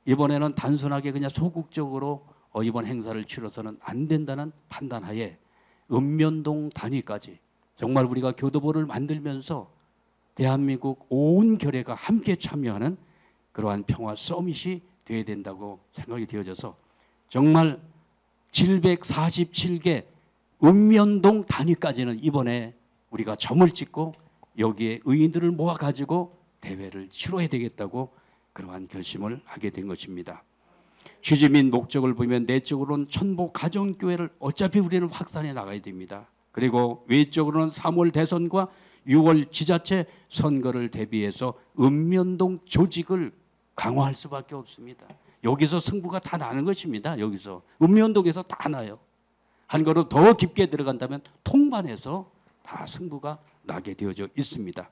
이번에는 단순하게 그냥 소극적으로 이번 행사를 치러서는 안 된다는 판단하에 읍면동 단위까지 정말 우리가 교도보를 만들면서 대한민국 온 결의가 함께 참여하는 그러한 평화 서밋이 되어야 된다고 생각이 되어져서 정말 747개 읍면동 단위까지는 이번에 우리가 점을 찍고 여기에 의인들을 모아가지고 대회를 치러야 되겠다고 그러한 결심을 하게 된 것입니다. 취지 및 목적을 보면 내적으로는 천복 가정교회를 어차피 우리는 확산해 나가야 됩니다. 그리고 외적으로는 3월 대선과 6월 지자체 선거를 대비해서 읍면동 조직을 강화할 수밖에 없습니다. 여기서 승부가 다 나는 것입니다. 여기서 읍면동에서 다 나요. 한 걸음 더 깊게 들어간다면 통반에서 다 승부가 나게 되어져 있습니다.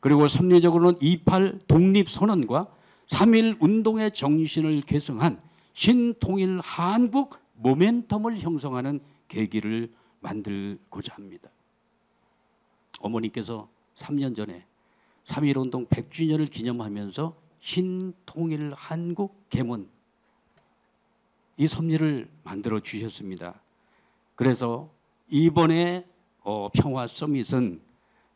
그리고 선리적으로는 28 독립선언과 3.1 운동의 정신을 계승한 신통일 한국 모멘텀을 형성하는 계기를 만들고자 합니다. 어머니께서 3년 전에 3.1 운동 100주년을 기념하면서 신통일 한국 계문 이 섭리를 만들어 주셨습니다. 그래서 이번에 평화 서밋은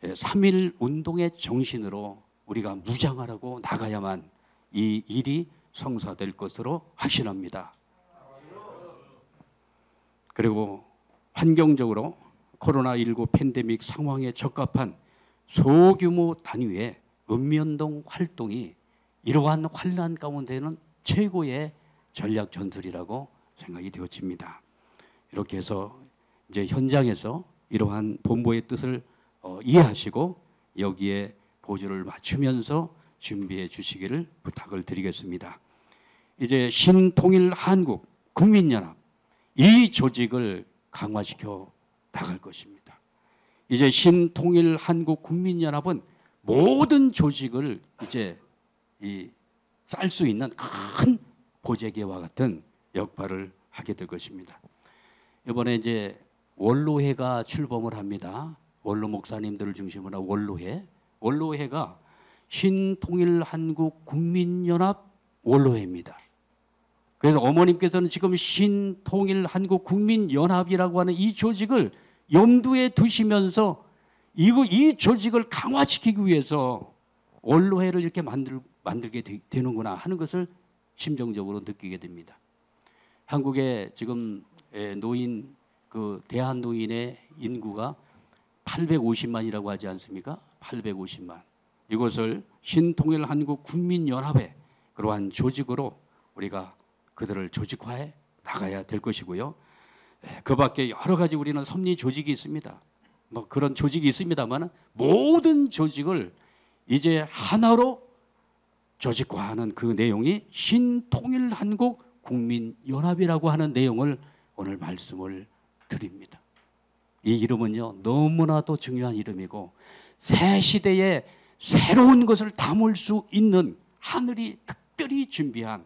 3.1 운동의 정신으로 우리가 무장하라고 나가야만 이 일이 성사될 것으로 확신합니다. 그리고 환경적으로 코로나19 팬데믹 상황에 적합한 소규모 단위의 읍면동 활동이 이러한 환난 가운데는 최고의 전략 전술이라고 생각이 되어집니다. 이렇게 해서 이제 현장에서 이러한 본부의 뜻을 이해하시고 여기에 보조를 맞추면서 준비해 주시기를 부탁을 드리겠습니다. 이제 신통일 한국 국민연합 이 조직을 강화시켜 나갈 것입니다. 이제 신통일 한국 국민연합은 모든 조직을 이제 쌀 수 있는 큰 보재기와 같은 역할을 하게 될 것입니다. 이번에 이제 원로회가 출범을 합니다. 원로 목사님들을 중심으로 한 원로회가 신통일 한국 국민연합 원로회입니다. 그래서 어머님께서는 지금 신통일 한국 국민연합이라고 하는 이 조직을 염두에 두시면서 이 조직을 강화시키기 위해서 원로회를 이렇게 만들게 되는구나 하는 것을 심정적으로 느끼게 됩니다. 한국에 지금 노인 대한 노인의 인구가 850만이라고 하지 않습니까? 850만. 이것을 신통일 한국 국민연합회 그러한 조직으로 우리가 그들을 조직화해 나가야 될 것이고요. 그 밖에 여러 가지 우리는 섭리 조직이 있습니다. 뭐 그런 조직이 있습니다만 모든 조직을 이제 하나로 조직화하는 그 내용이 신통일 한국 국민연합이라고 하는 내용을 오늘 말씀을 드립니다. 이 이름은요 너무나도 중요한 이름이고 새 시대에 새로운 것을 담을 수 있는 하늘이 특별히 준비한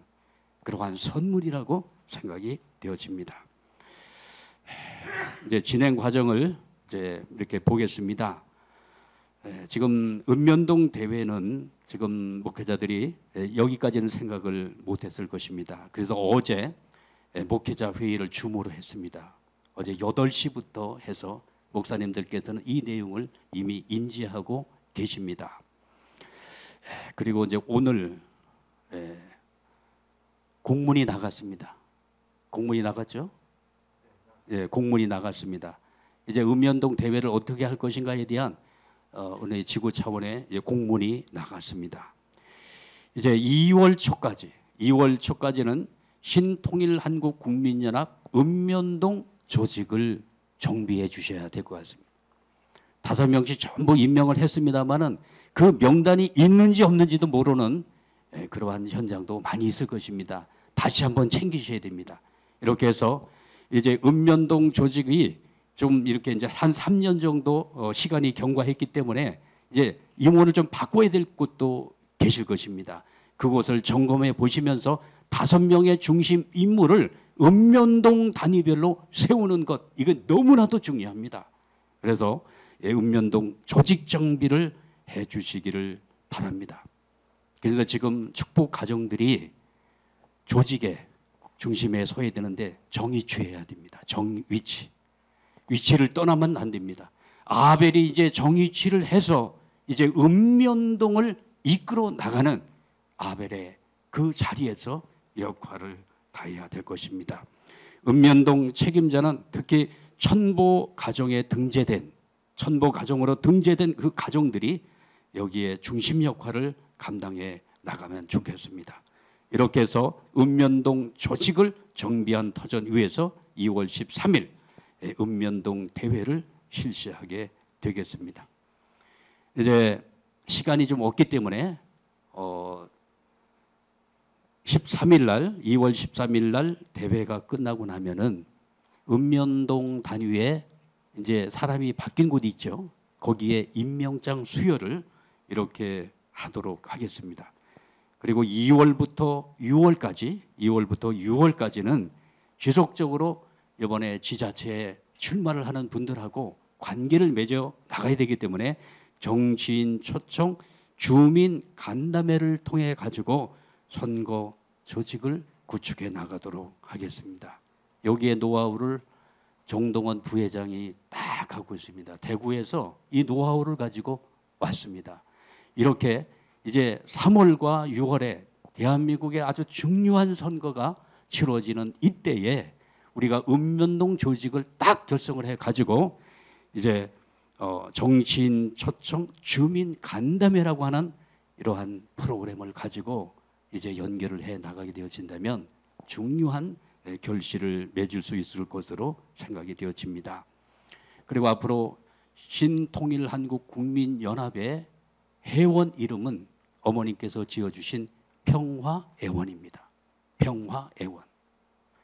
그러한 선물이라고 생각이 되어집니다. 이제 진행 과정을 이제 이렇게 보겠습니다. 지금 읍면동 대회는 지금 목회자들이 여기까지는 생각을 못했을 것입니다. 그래서 어제 목회자 회의를 줌으로 했습니다. 어제 8시부터 해서 목사님들께서는 이 내용을 이미 인지하고 계십니다. 그리고 이제 오늘 공문이 나갔습니다. 공문이 나갔죠? 예, 공문이 나갔습니다. 이제 읍면동 대회를 어떻게 할 것인가에 대한 오늘 지구 차원의 공문이 나갔습니다. 이제 2월 초까지는 신통일 한국 국민연합 읍면동 조직을 정비해 주셔야 될 것 같습니다. 5명씩 전부 임명을 했습니다만은 그 명단이 있는지 없는지도 모르는 그러한 현장도 많이 있을 것입니다. 다시 한번 챙기셔야 됩니다. 이렇게 해서 이제 읍면동 조직이 좀 이렇게 이제 한 3년 정도 시간이 경과했기 때문에 이제 임원을 좀 바꿔야 될 곳도 계실 것입니다. 그곳을 점검해 보시면서 5명의 중심 인물을 읍면동 단위별로 세우는 것, 이건 너무나도 중요합니다. 그래서 읍면동 조직 정비를 해 주시기를 바랍니다. 그래서 지금 축복 가정들이 조직의 중심에 서야 되는데 정위치해야 됩니다. 위치를 떠나면 안 됩니다. 아벨이 이제 정위치를 해서 이제 읍면동을 이끌어 나가는 아벨의 그 자리에서 역할을 다해야 될 것입니다. 읍면동 책임자는 특히 천보 가정으로 등재된 그 가정들이 여기에 중심 역할을 감당해 나가면 좋겠습니다. 이렇게 해서 읍면동 조직을 정비한 터전 위에서 2월 13일 읍면동 대회를 실시하게 되겠습니다. 이제 시간이 좀 없기 때문에 13일 날, 2월 13일 날 대회가 끝나고 나면은 읍면동 단위에 이제 사람이 바뀐 곳이 있죠. 거기에 임명장 수여를 이렇게 하도록 하겠습니다. 그리고 2월부터 6월까지는 지속적으로 이번에 지자체에 출마를 하는 분들하고 관계를 맺어 나가야 되기 때문에 정치인 초청 주민 간담회를 통해 가지고 선거 조직을 구축해 나가도록 하겠습니다. 여기에 노하우를 정동원 부회장이 딱 하고 있습니다. 대구에서 이 노하우를 가지고 왔습니다. 이렇게 이제 3월과 6월에 대한민국의 아주 중요한 선거가 치러지는 이때에 우리가 읍면동 조직을 딱 결성을 해 가지고 이제 정치인 초청 주민 간담회라고 하는 이러한 프로그램을 가지고 이제 연결을 해 나가게 되어진다면 중요한 결실을 맺을 수 있을 것으로 생각이 되어집니다. 그리고 앞으로 신통일한국국민연합의 회원 이름은 어머님께서 지어주신 평화애원입니다. 평화애원.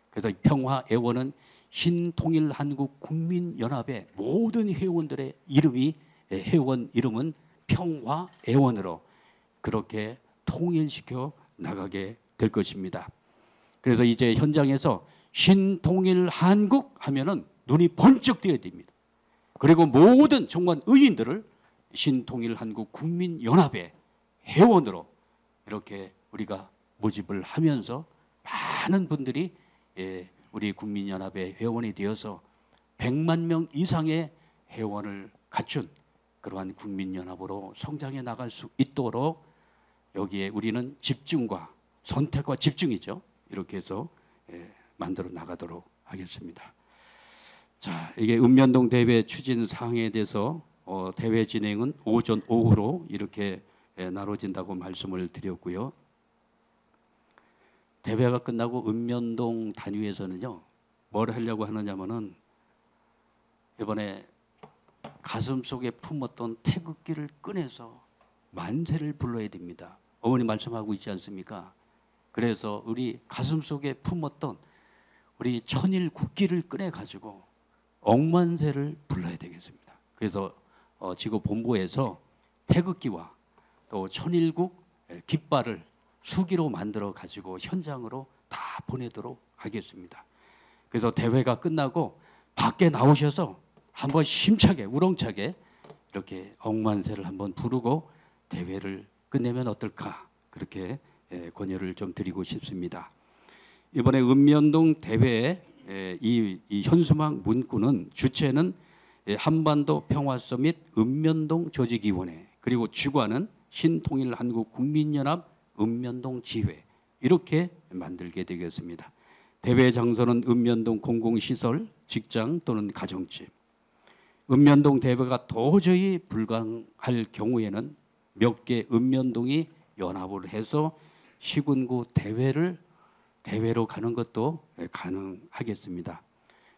그래서 평화애원은 신통일한국국민연합의 모든 회원들의 회원 이름은 평화애원으로 그렇게 통일시켜 나가게 될 것입니다. 그래서 이제 현장에서 신통일한국 하면은 눈이 번쩍 뜨여야 됩니다. 그리고 모든 정말 의인들을 신통일한국국민연합의 회원으로 이렇게 우리가 모집을 하면서 많은 분들이 우리 국민연합의 회원이 되어서 100만 명 이상의 회원을 갖춘 그러한 국민연합으로 성장해 나갈 수 있도록 여기에 우리는 집중과 선택과 집중이죠. 이렇게 해서 만들어 나가도록 하겠습니다. 자, 이게 읍면동 대회 추진 사항에 대해서 대회 진행은 오전, 오후로 이렇게 나눠진다고 말씀을 드렸고요. 대회가 끝나고 읍면동 단위에서는요, 뭘 하려고 하느냐면은 이번에 가슴 속에 품었던 태극기를 꺼내서 만세를 불러야 됩니다. 어머니 말씀하고 있지 않습니까? 그래서 우리 가슴 속에 품었던 우리 천일 국기를 꺼내 가지고 억만세를 불러야 되겠습니다. 그래서 지구 본부에서 태극기와 또 천일국 깃발을 수기로 만들어 가지고 현장으로 다 보내도록 하겠습니다. 그래서 대회가 끝나고 밖에 나오셔서 한번 힘차게 우렁차게 이렇게 억만세를 한번 부르고 대회를 끝내면 어떨까, 그렇게 권유를 좀 드리고 싶습니다. 이번에 읍면동 대회 이 현수막 문구는 주체는 한반도 평화서밋 읍면동 조직위원회, 그리고 주관은 신통일한국국민연합 읍면동 지회, 이렇게 만들게 되겠습니다. 대회 장소는 읍면동 공공시설, 직장 또는 가정집. 읍면동 대회가 도저히 불가능할 경우에는 몇 개 읍면동이 연합을 해서 시군구 대회로 가는 것도 가능하겠습니다.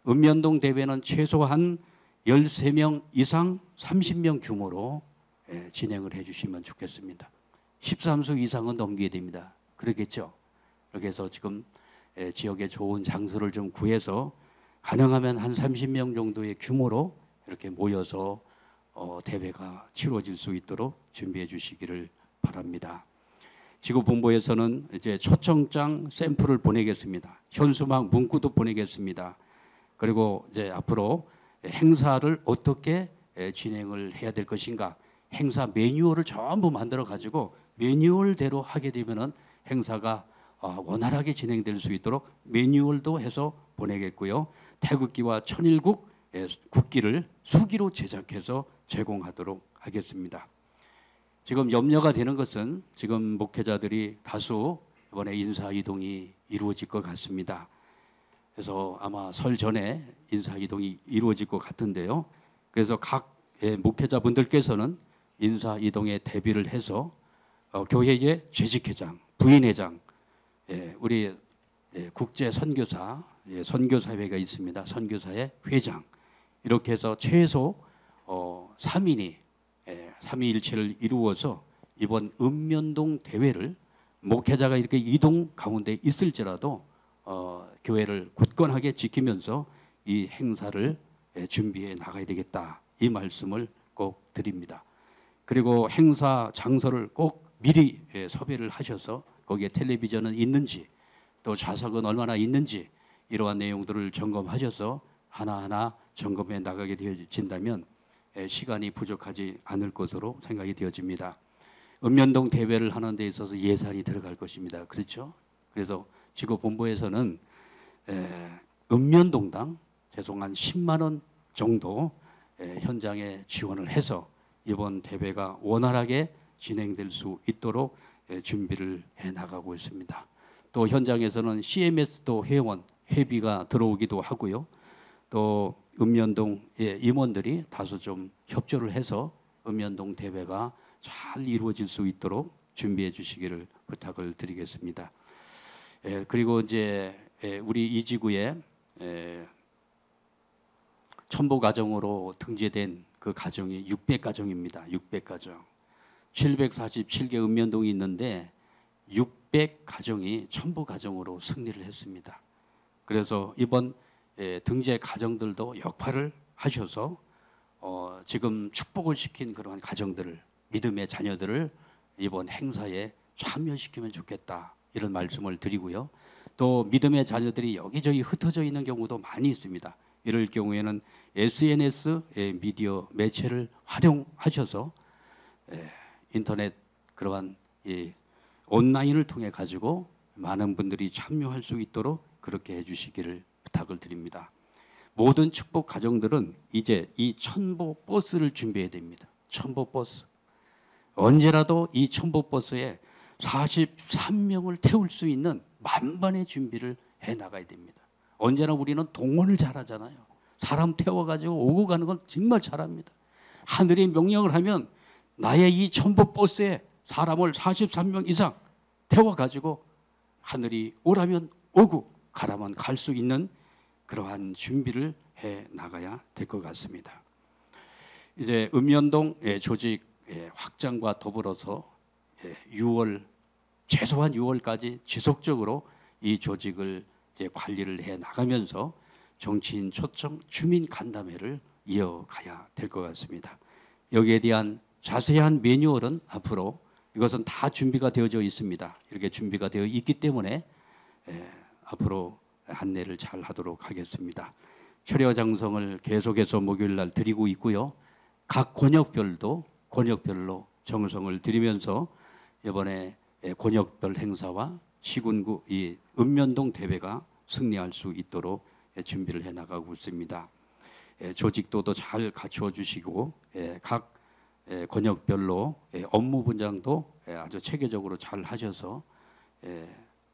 읍면동 대회는 최소한 13명 이상 30명 규모로 진행을 해주시면 좋겠습니다. 13수 이상은 넘기게 됩니다. 그러겠죠? 그렇게 해서 지금 지역에 좋은 장소를 좀 구해서 가능하면 한 30명 정도의 규모로 이렇게 모여서 대회가 치러질 수 있도록 준비해 주시기를 바랍니다. 지구본부에서는 이제 초청장 샘플을 보내겠습니다. 현수막 문구도 보내겠습니다. 그리고 이제 앞으로 행사를 어떻게 진행을 해야 될 것인가, 행사 매뉴얼을 전부 만들어 가지고 매뉴얼대로 하게 되면은 행사가 원활하게 진행될 수 있도록 매뉴얼도 해서 보내겠고요. 태극기와 천일국 국기를 수기로 제작해서 제공하도록 하겠습니다. 지금 염려가 되는 것은 지금 목회자들이 다수 이번에 인사 이동이 이루어질 것 같습니다. 그래서 아마 설 전에 인사 이동이 이루어질 것 같은데요. 그래서 각 목회자분들께서는 인사 이동에 대비를 해서 교회의 재직회장, 부인회장, 우리 국제 선교사 선교사회가 있습니다. 선교사의 회장, 이렇게 해서 최소 3인이 삼위일체를 이루어서 이번 읍면동 대회를 목회자가 이렇게 이동 가운데 있을지라도 교회를 굳건하게 지키면서 이 행사를 준비해 나가야 되겠다, 이 말씀을 꼭 드립니다. 그리고 행사 장소를 꼭 미리 섭외를 하셔서 거기에 텔레비전은 있는지 또 좌석은 얼마나 있는지 이러한 내용들을 점검하셔서 하나하나 점검해 나가게 되어진다면 시간이 부족하지 않을 것으로 생각이 되어집니다. 읍면동 대회를 하는 데 있어서 예산이 들어갈 것입니다. 그렇죠? 그래서 지구본부에서는 읍면동당 최소 한 10만 원 정도 현장에 지원을 해서 이번 대회가 원활하게 진행될 수 있도록 준비를 해 나가고 있습니다. 또 현장에서는 CMS도 회원 회비가 들어오기도 하고요. 또 읍면동 임원들이 다소 좀 협조를 해서 읍면동 대회가 잘 이루어질 수 있도록 준비해 주시기를 부탁을 드리겠습니다. 그리고 이제 우리 이 지구에 첨보 가정으로 등재된 그 가정이 600가정입니다. 600가정. 747개 읍면동이 있는데 600가정이 첨보 가정으로 승리를 했습니다. 그래서 이번 등재 가정들도 역할을 하셔서 지금 축복을 시킨 그러한 가정들을, 믿음의 자녀들을 이번 행사에 참여시키면 좋겠다, 이런 말씀을 드리고요. 또 믿음의 자녀들이 여기저기 흩어져 있는 경우도 많이 있습니다. 이럴 경우에는 SNS 미디어 매체를 활용하셔서 인터넷 그러한 온라인을 통해 가지고 많은 분들이 참여할 수 있도록 그렇게 해주시기를 부탁을 드립니다. 모든 축복 가정들은 이제 이 첨보 버스를 준비해야 됩니다. 첨보 버스. 언제라도 이 첨보 버스에 43명을 태울 수 있는 만반의 준비를 해 나가야 됩니다. 언제나 우리는 동원을 잘하잖아요. 사람 태워가지고 오고 가는 건 정말 잘합니다. 하늘이 명령을 하면 나의 이 첨보 버스에 사람을 43명 이상 태워가지고 하늘이 오라면 오고 가라면 갈 수 있는 그러한 준비를 해 나가야 될 것 같습니다. 이제 읍면동 조직 확장과 더불어서 6월 최소한 6월까지 지속적으로 이 조직을 관리를 해 나가면서 정치인 초청 주민 간담회를 이어가야 될 것 같습니다. 여기에 대한 자세한 매뉴얼은 앞으로 이것은 다 준비가 되어져 있습니다. 이렇게 준비가 되어 있기 때문에 앞으로 안내를 잘 하도록 하겠습니다. 철야 장성을 계속해서 목요일 날 드리고 있고요. 각 권역별로 정성을 드리면서 이번에 권역별 행사와 시군구 이 읍면동 대회가 승리할 수 있도록 준비를 해 나가고 있습니다. 조직도도 잘 갖추어 주시고 각 권역별로 업무 분장도 아주 체계적으로 잘 하셔서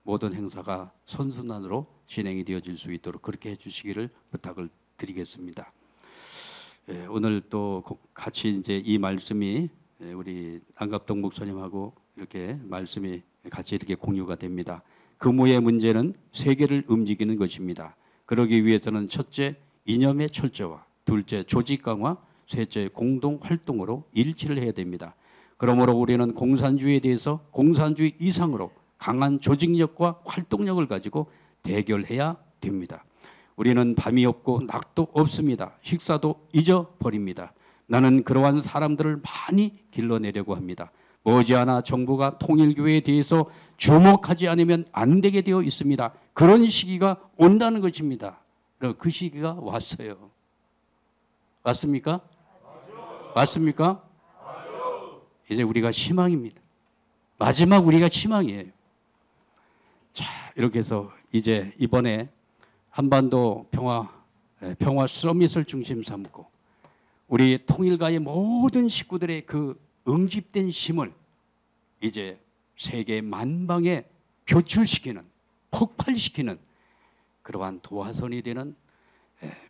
모든 행사가 선순환으로 진행이 되어질 수 있도록 그렇게 해주시기를 부탁을 드리겠습니다. 오늘 또 같이 이제 이 말씀이 우리 안갑동 목사님하고 이렇게 말씀이 같이 이렇게 공유가 됩니다. 금호의 문제는 세계를 움직이는 것입니다. 그러기 위해서는 첫째 이념의 철저화, 둘째 조직 강화, 셋째 공동 활동으로 일치를 해야 됩니다. 그러므로 우리는 공산주의에 대해서 공산주의 이상으로 강한 조직력과 활동력을 가지고 대결해야 됩니다. 우리는 밤이 없고 낮도 없습니다. 식사도 잊어버립니다. 나는 그러한 사람들을 많이 길러내려고 합니다. 머지않아 정부가 통일교회에 대해서 주목하지 않으면 안 되게 되어 있습니다. 그런 시기가 온다는 것입니다. 그 시기가 왔어요. 왔습니까? 왔습니까? 이제 우리가 희망입니다. 마지막 우리가 희망이에요. 자, 이렇게 해서 이제 이번에 한반도 평화 서밋을 중심 삼고 우리 통일가의 모든 식구들의 그 응집된 힘을 이제 세계 만방에 표출시키는, 폭발시키는 그러한 도화선이 되는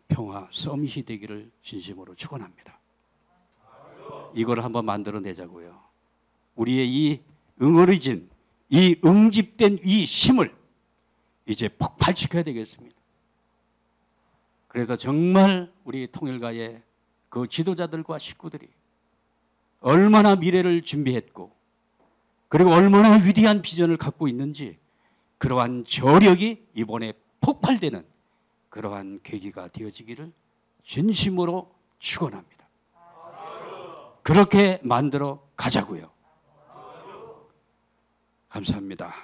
평화 서밋이 되기를 진심으로 축원합니다. 이걸 한번 만들어내자고요. 우리의 이 응어리진, 이 응집된 이 힘을 이제 폭발시켜야 되겠습니다. 그래서 정말 우리 통일가의 그 지도자들과 식구들이 얼마나 미래를 준비했고 그리고 얼마나 위대한 비전을 갖고 있는지 그러한 저력이 이번에 폭발되는 그러한 계기가 되어지기를 진심으로 축원합니다. 그렇게 만들어 가자고요. 감사합니다.